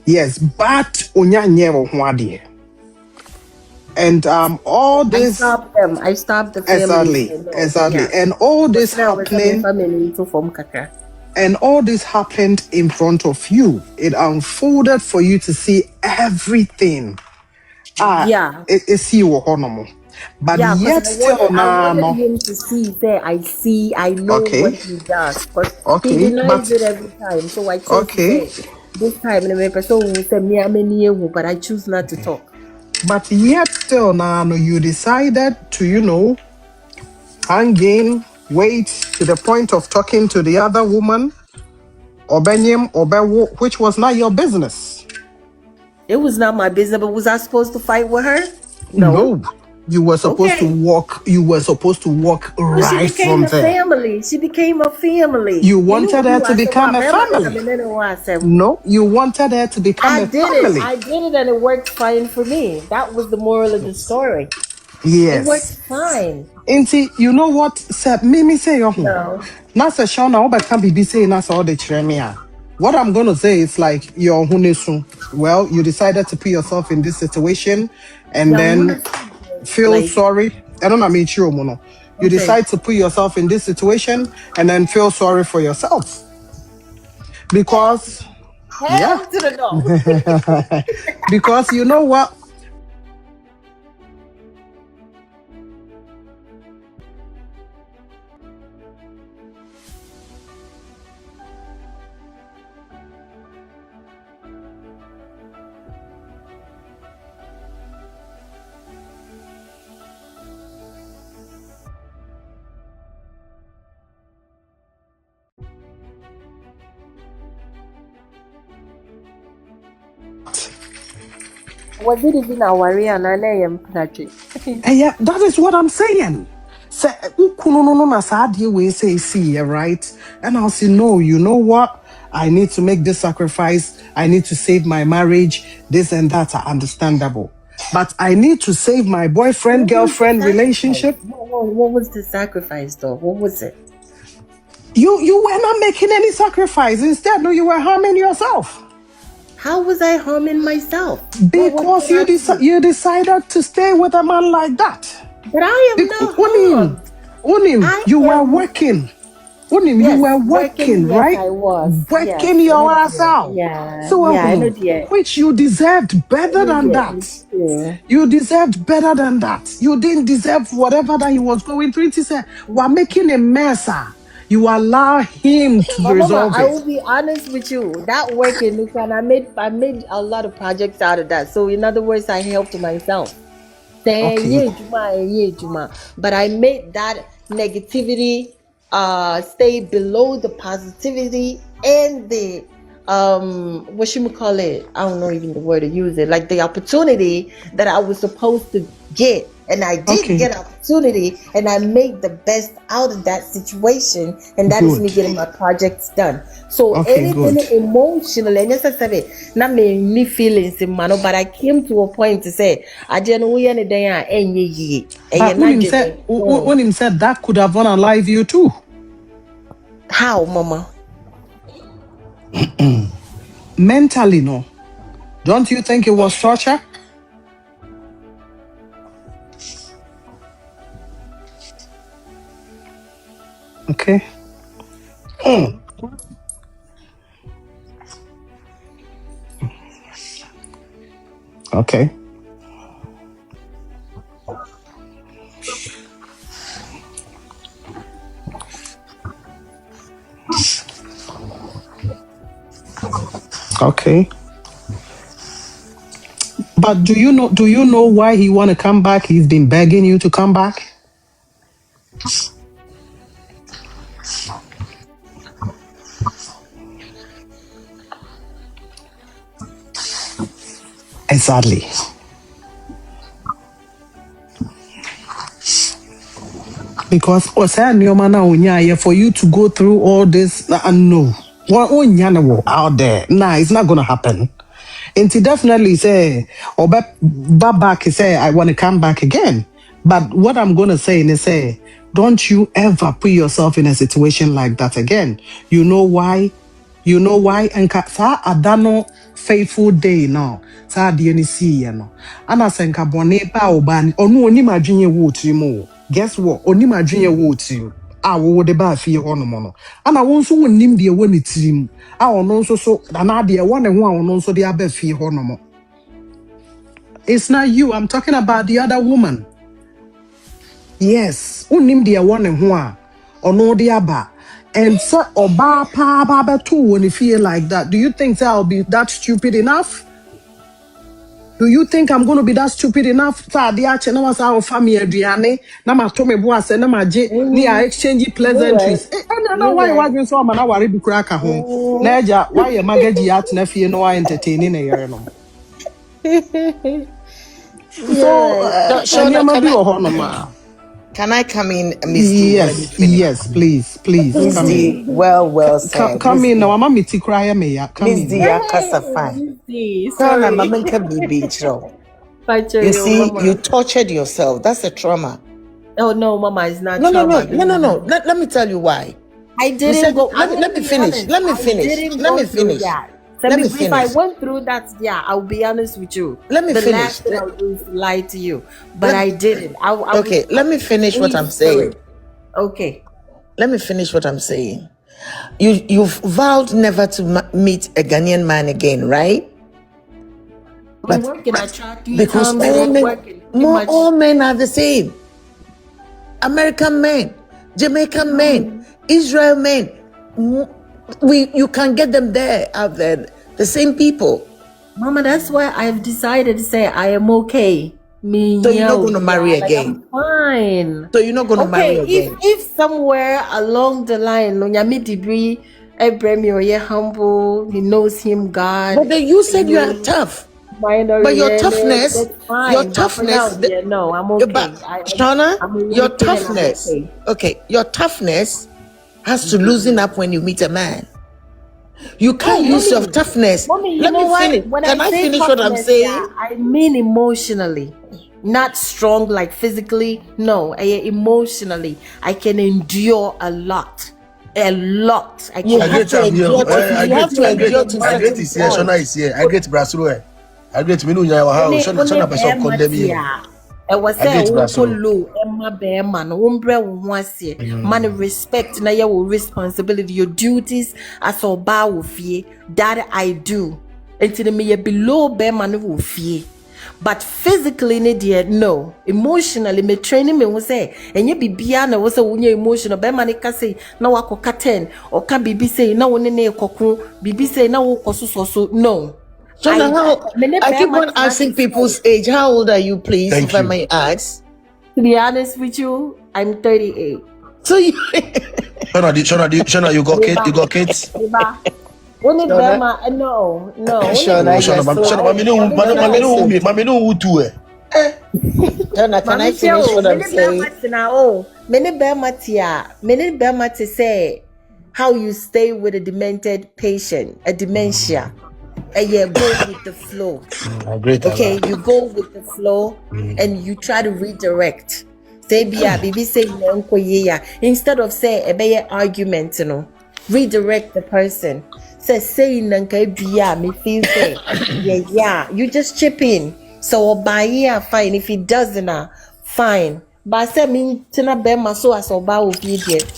yes, but Unya never one there. And all this I stopped the family. Exactly. Yeah. And all this happening and all this happened in front of you. It unfolded for you to see everything. It's you normal. But yet still I wanted him to see there. I know what he does. But he denies it every time. So I chose to say, this time the person will say me, but I choose not to talk. But yet still now you decided to, hang in, wait to the point of talking to the other woman, which was not your business. It was not my business, but was I supposed to fight with her? No. You were supposed to walk. You were supposed to walk right from there. She became a family. You wanted her to become a family. No, you wanted her to become a family. I did it, and it worked fine for me. That was the moral of the story. Yes, it worked fine. Auntie, you know what? Mimi say no. Nasa Shona Oba can be saying that's all the tremia. What I'm gonna say is like your hunesu. Well, you decided to put yourself in this situation, and then feel sorry. I don't know, you decide to put yourself in this situation and then feel sorry for yourself. Because to the door. Because you know what? Was it even a warrior and I am Patrick? Yeah, that is what I'm saying. Say, see, right? And I'll say, no, you know what? I need to make this sacrifice. I need to save my marriage. This and that are understandable. But I need to save my boyfriend-girlfriend relationship. What was the sacrifice, though? What was it? You were not making any sacrifice. Instead, no, you were harming yourself. How was I harming myself? Because you decided to stay with a man like that. But I am not harmed. You were working. you were working, yes, right? I was. Working Yes, your ass out. yeah, So, yeah, I know, dear. which you deserved better than that. Yeah. You deserved better than that. You didn't deserve whatever that he was going through. He said, we're making a mess. You allow him to But resolve Mama, I will it. be honest with you. That work in Nukan, I made a lot of projects out of that. So in other words, I helped myself. Okay. But I made that negativity stay below the positivity and the what should we call it? I don't know even the word to use it. Like the opportunity that I was supposed to get. And I did get opportunity, and I made the best out of that situation, and that is me getting my projects done. So anything emotional, and yes, I said it, not me feelings in mano, but I came to a point to say, I didn't know anything. But when him said that could have unalived you too. How, Mama? Mentally, no. Don't you think it was torture? Okay. Okay. Okay. But do you know why he want to come back? He's been begging you to come back. Exactly. Because for you to go through all this, no. Out there. Nah, it's not gonna happen. And he definitely say, or back say, I want to come back again. But what I'm gonna say is say, don't you ever put yourself in a situation like that again. You know why? Nkansah adano faithful day now. Sa de ni see no. Ana senka bone ba oban onu oni madwenye wo trimo. Guess what? Oni madwenye wo trim. Wo de ba fie hono mo no. Ana wo nso wonim de wo ni trim. Ono nso so ana de wo ne ho ono nso de aba fie hono mo. It's not you. I'm talking about the other woman. Yes, wonim de wo ne ho a ono de aba. And so, Oba pa baba too when you feel like that. Do you think that I'll be that stupid enough? Do you think I'm going to be that stupid enough? Sa dia che na wasa o family aduane na ma to me bo ase na ma je ni a exchange pleasantries. No why you so ma na ware bi kura ka ho. Na eja why your magaji at na fie no why entertaining na yere no. So, can I come in, Miss D? Yes, please. Miss D, well said. Come in now, I'm a cry me. Miss D, Kasa fine. You see, you tortured yourself. That's a trauma. Oh no, Mama, it's not. No. Let me tell you why. I didn't go. Let me finish. Let me finish. If I went through that, I'll be honest with you. Let me finish. Last thing I'll do is lie to you, but I didn't. Okay, let me finish what I'm saying. Okay. Let me finish what I'm saying. You've vowed never to meet a Ghanaian man again, right? I'm working. I tried to because all men are the same. American men, Jamaican men, Israel men. You can get them out there, the same people. Mama, that's why I've decided to say I am okay. So you're not going to marry again? I'm fine. So you're not going to marry again? If somewhere along the line, Abraham, you're humble, he knows him, God. But then you said you are tough. But your toughness, no, I'm okay. But Shauna, your toughness, your toughness has to loosen up when you meet a man. You can't use your toughness. Mommy, Let me finish. Can I finish what I'm saying? I mean emotionally, not strong like physically. No, emotionally, I can endure a lot. I can have to endure. I get is here. Shona is here. I get Brasuro. I get Minu Yawa. Shona person condemn you. I was saying, low, Emma Bearman, Umbre Wasi, man, respect, na your responsibility, your duties as a bow of ye, that I do. Until me below Bearman of ye. But physically, no. Emotionally, me training me was say, and you be biana was a unya emotional. Bearman can say, no, I can or can be say, no one in a cocoon, be say, no, so no. So now, I keep on asking people's age. How old are you, please, if I may ask? To be honest with you, I'm 38. So you... Shona, you got kids? You got kids? Only Bema, no. Shona, can I finish what I'm saying? Many Bema to say how you stay with a demented patient, a dementia. And you go with the flow. Okay, you go with the flow and you try to redirect. Say bibi say instead of say a better argument, redirect the person. Say nanka biya me feel say yeah, you just chip in. So buy fine. If it doesn't, fine. But say me tina be so as oba obedient.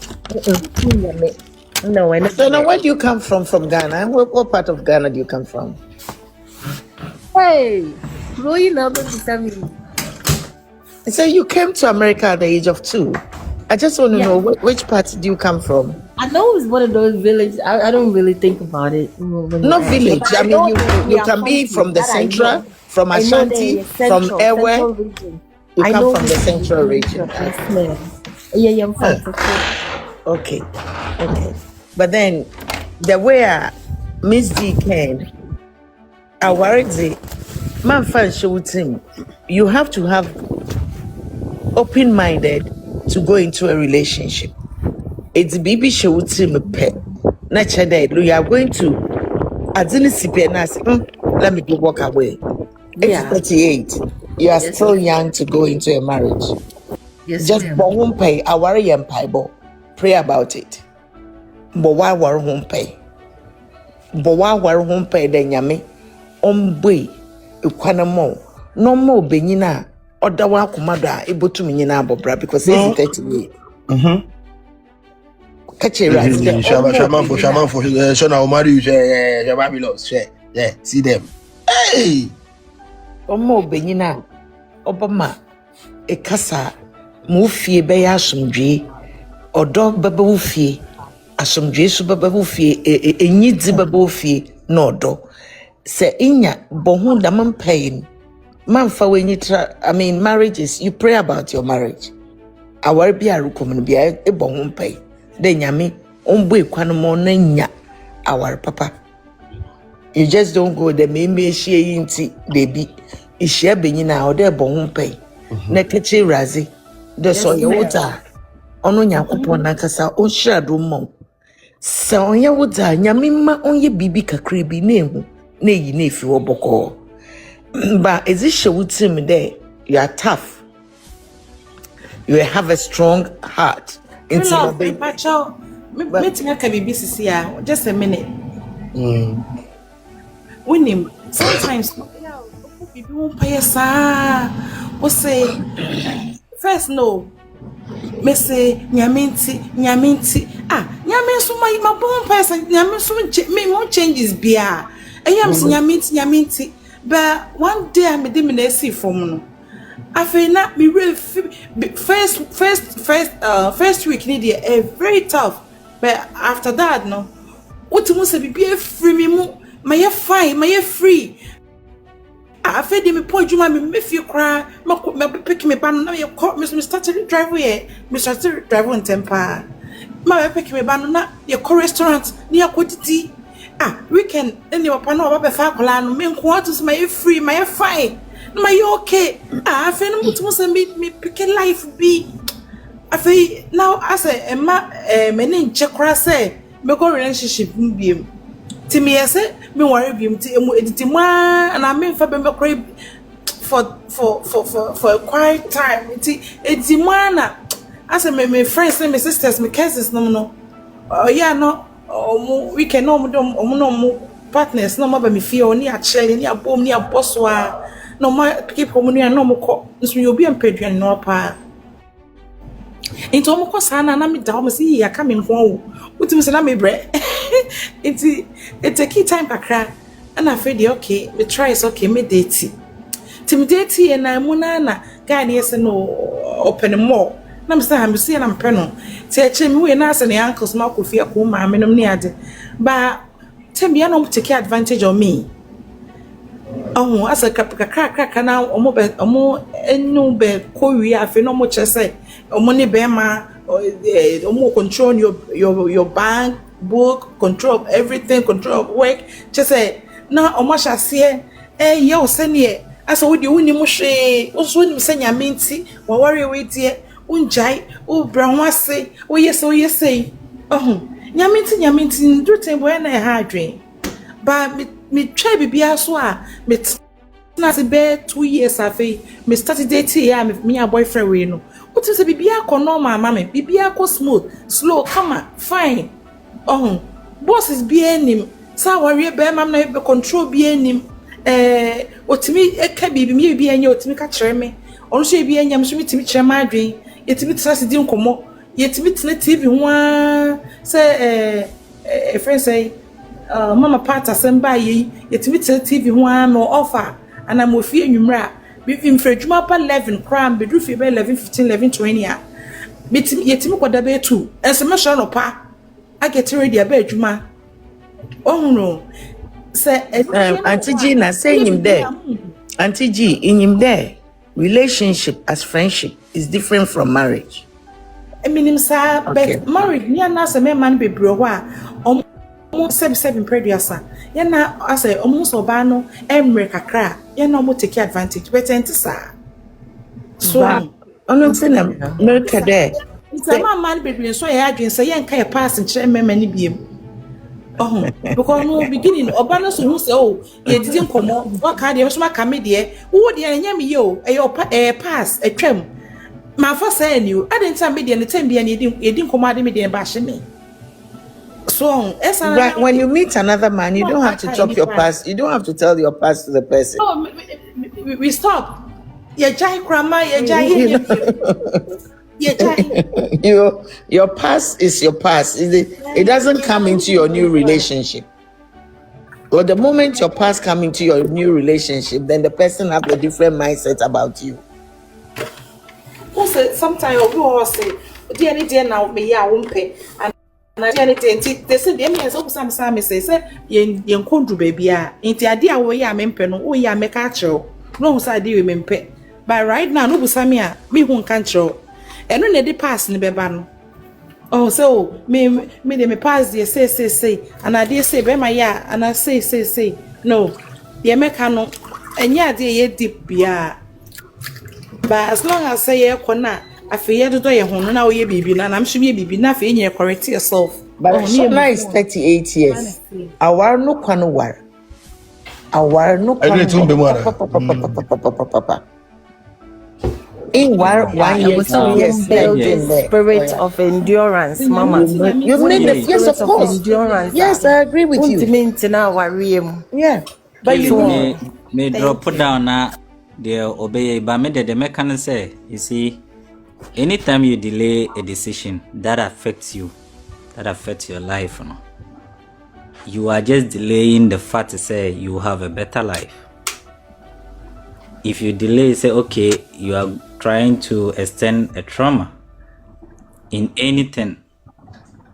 No, so now where do you come from Ghana? What part of Ghana do you come from? Hey, Roy never to tell me. So you came to America at the age of 2. I just want to know which part do you come from? I know it's one of those villages. I don't really think about it. Not village. I mean, you can be from the central, from Ashanti, from Ewe. You come from the central region. Yeah, I'm from. Okay. But then the way Miss D can, I worry man fan shooting. You have to have open-minded to go into a relationship. It's baby shooting pet. Nature that you are going to. I didn't see let me go walk away. It's 38. You are still young to go into a marriage. Yes, just won't pay. I worry and pray about it. But why war home pay? But why war home pay then yame? Boy, Equanamo, no more benina, or the wa kumada, able to me in Abobra because it's 38. Catch it right. Shaman for Shona Omari, Babylos, yeah, see them. Hey! More benina, Obama, a casa, Mufi Bayasumji, or dog babufi. Asomdwe so bababu fie enyizi bababu fie no do se inya bohu da man pain man fa wenyi tra. I mean, marriage is you pray about your marriage. Awar bia rukom bia e bohu pain de nyame ombo ekwan mo na nya awar papa. You just don't go the me share yinti debi ishia benyina o de bohu pain na kechi razi de so ye wuta ono nyankopon nankasa o shirado mo. So on your wood, Yamima on your bibi kakribi name, nay, nephew or boko. But as it showed to me there, you are tough. You have a strong heart. Just a minute. When sometimes people won't pay us. What say? First, no. Me say nyaminti nyamin so my bon person nyamin so me won't changes bia am nyaminti but one day I made me see from no after na me really first week need a very tough, but after that no what must be free me mo my fine my free. I fed me point you me feel cry, me pick me ban now you call me started drive here, me started drive on temper. My pick me ban na you call restaurant near quantity. Weekend then you pan over fakola me quarters my free, my fine. My okay. I feel must me pick life be. I feel now as a many check say me go relationship be. Timmy say me worry bim ti emu editima and I mean for be for a quiet time editima na as me friends me sisters me cousins no yeah no we can no partners no be me feel ni a chele ni abom ni aboswa no ma keep community no mo ko nso you be ampeduan no pa into mo ko sana na me da mo see ya ka me nko wo utim se na me bre it take time kakra and I feel okay me try is okay me date tim date e na mu na guy na yes no open more na me say am see na mpe no te eche me we na ase ne uncles ma ko fie ko ma me no ne ade ba tem bia no take advantage of me. Oh, as a crack now, omo enu be kowi afi no mo chese omo ni be ma omo control your bank book, control everything, control work. Chese na omo shase ye o sene as wo di woni mo hwe wo so ni senya menti wo worry we die unjai wo bra ho ase wo yese oh nyamenti ndru tembo na e ha adwen ba me try bibia so a me na se be 2 years afi me started dating ya me boyfriend we no what is bibia ko normal mama me bibia ko smooth slow come fine oh boss is be enim sa worry be mam na be control be enim otimi eka bibi me bibia enya otimi ka kire me onu so bibia enya me so mitimi kire ma adwen yetimi trust di nkomo yetimi tene TV ho a say friend say mama part asemba yi yetimi tene TV ho a no offer and I'm with you numra be mfredwuma pa 11 cram be do fi be 11 15 11 20 a yetimi kwada be 2 ense me sha no pa I get ready aba adwuma oh no say Auntie Gina say him there. Auntie G in him there. Relationship as friendship is different from marriage. I mean sir but marriage ni na say me man be bro wa omo 7 producer ya na ase omo so ba no emre kakra ya na omo take advantage but ntisa so ono say na America there say man be so ya adwen say ya nka ya pass nkyere mema ni biem oh because no beginning oba no so hu say oh ye didi nkomo waka de so maka me de wo de anya me ye o pass atwam ma fa say ni o adenta me de ne tem bia ne edi nkomo ade me de ba hye me. So, when you meet another man, you don't have to talk your past. You don't have to tell your past to the person. No, we stop. Your past is your past. It doesn't come into your new relationship. But the moment your past comes into your new relationship, then the person has a different mindset about you. Also, sometimes we all say, "Dear now me ya won't pay." Na dia ne tenti they say dem yes so sam me say yen kondru baby a enti ade a wo ya mempe no wo ya meka akiro no hu say ade we mempe but right now no busami a me hu nka akiro eno ne de pass ne beba no oh so me de me pass dey say and ade say be ma ya and I say no ye meka no enya ade ye deep bia but as long as say ye kona afiye do ye ho no na wo ye bibi na am hwe ye bibi na afiye nye correct yourself but Shona is 38 years awar no kwano war in war 1 year building spirit of endurance mama you made the yes of course endurance yes I agree with you yeah but you may drop down na the obey ba me the mechanic say you see anytime you delay a decision that affects you, that affects your life, you are just delaying the fact to say you have a better life. If you delay, say okay, you are trying to extend a trauma in anything.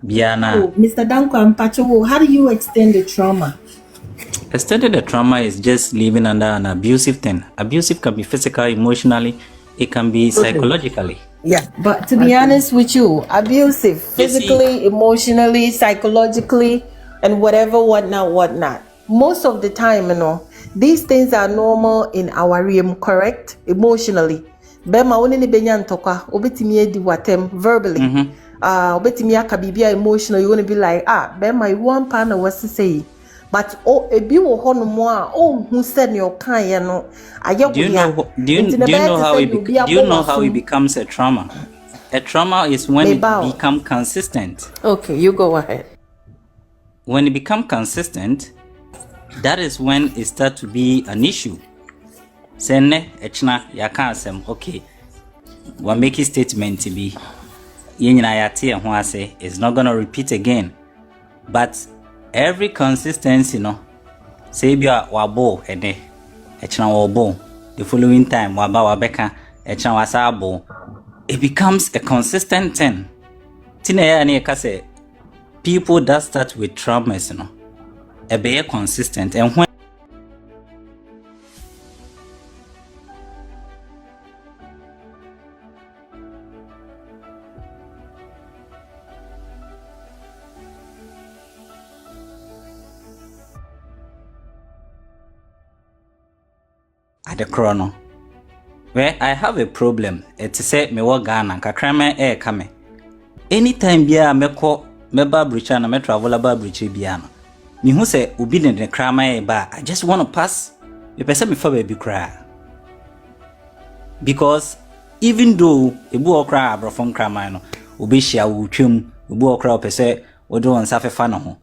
Biana. Mr. Danko and Pacho, how do you extend the trauma? Extending the trauma is just living under an abusive thing. Abusive can be physical, emotionally, it can be psychologically. Yeah, but to be honest with you, abusive, physically, emotionally, psychologically, and whatnot. Most of the time, these things are normal in our realm, correct? Emotionally. Bema woni ni benya ntoka, obetimi edi watem verbally. Obetimi akabibia emotional, you're going to be like, bema you want partner was to say. But ebi wo hono mo a who said your kind no do you know how it becomes a trauma? A trauma is when it becomes consistent. Okay, you go ahead. When it becomes consistent, that is when it starts to be an issue. Sene echna ya kan asem okay. We make a statement to be yenyina yate ho ase is not going to repeat again. But every consistency no say bia wabo ene echna wabo the following time waba wabeka echna wasabo, it becomes a consistent thing. Tina ya ne ka say people that start with traumas no e be consistent and when at the chrono. Where I have a problem, it's say me wo Ghana kakrama kame. Anytime bia meko meba bricha na me travel aba bricha bia no. Me hu say obi ne de krama ba, I just want to pass. Me pese me fa baby cry. Because even though ebu okra abrofon krama no, obi hia wo twem, ebu okra pese odo on safefa no ho.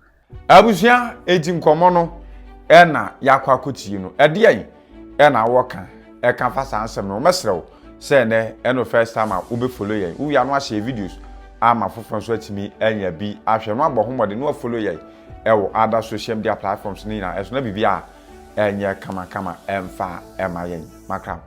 Abusia eti nkomo no na yakwa kotie no. Ede ayi na woka e kan fa sansem no mesrew say ne no first time a ube follow yen we ya no a share videos ama fofon so atimi anya bi ahwe no abohomode no follow yen e wo other social media platforms ni na eso na bibia enya kama emfa ema yen makram